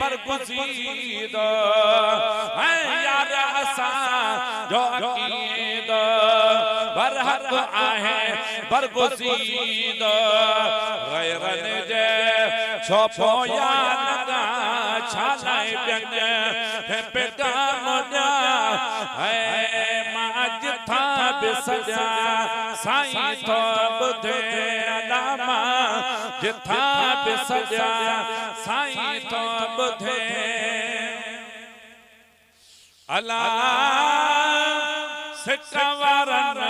बरगुज़ीद है यार असा जो अकीद बरहक आहे बरगुज़ीद गैरन जे छोपो या लगा छालाए बियन पैगाम दा है माज था बिसजा साईं तो बुधे अलामा जिथा बिसजा साईं तो बुधे अला सिकवारन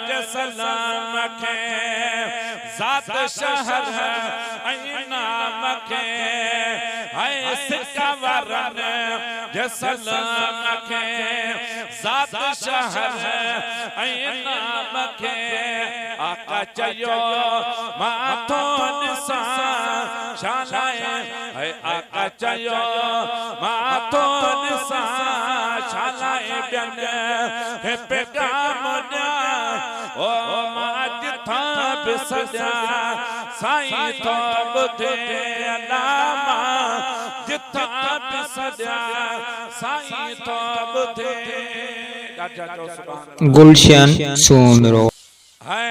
जे सलाम के ज़ात शहर ऐं नाम के है सिकवारन जे सलाम के ज़ात शहर ऐं नाम के आका चयो माथो निसा शालाए है आका चयो माथो निसा शालाए बियन है पैगाम दा ओ माज था बिसजा साईं तो बुधे अलामा जिथा बिसजा साईं तो बुधे गुलशन सोनरो है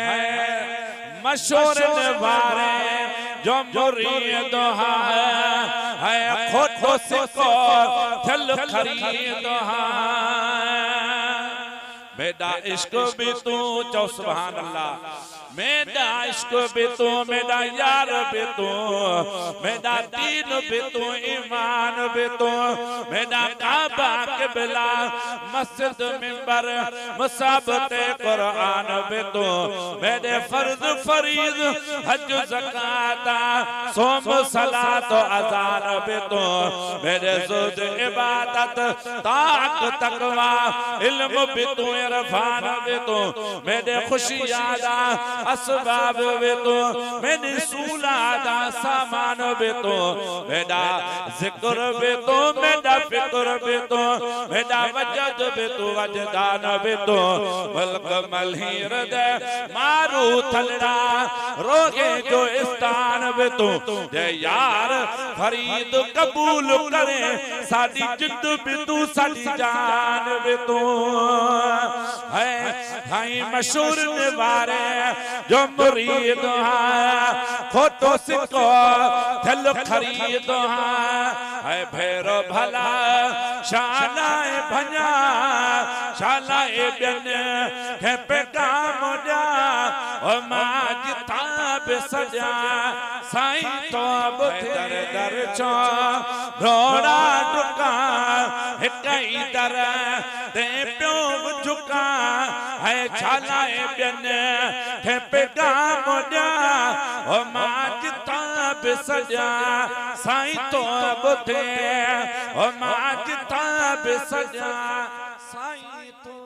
मशहूर नवारे जो मुरीद है खोटो सिको दिल खरीद मेरा इश्क भी तू चौ सुभान अल्लाह मेरा इश्क भी तू मेरा यार भी तू मेरा दीन भी तू ईमान भी तू मेरा काबा क़िबला मस्जिद मिंबर मुसाबते कुरान भी तू मेरे फर्ज फरीज हज ज़कात सोम सलात अज़ान भी तू मेरे ज़ुद इबादत ताक तकवा इल्म भी तू इरफान भी तू मेरे खुशी यादा असबाब भी तू मेरी सूलादा सामान भी तू मेरा जिक्र भी तू मेरा फिक्र भी तू मेरा वजद भी तू वजदान भी तू मल्क मलहीर दे मारू थलड़ा रोगे जो इस्तान भी तू जे यार फरीद कबूल करे साडी जिंद भी तू साडी जान भी तू है भाई मशहूर निवारे जो मुरीद खोटो सिको दिल खरीद है भेरो भला शालाए भञा शालाए बियन है पैगाम दा ओ माज था बिसजा साईं तो बुधे दर दर चो रोड़ा डुका हिकई दर ते प्यो झुका है छालाए बियन है पैगाम दा ओ माज था बिसजा साईं तो बुधे ओ माज था बिसजा साईं तो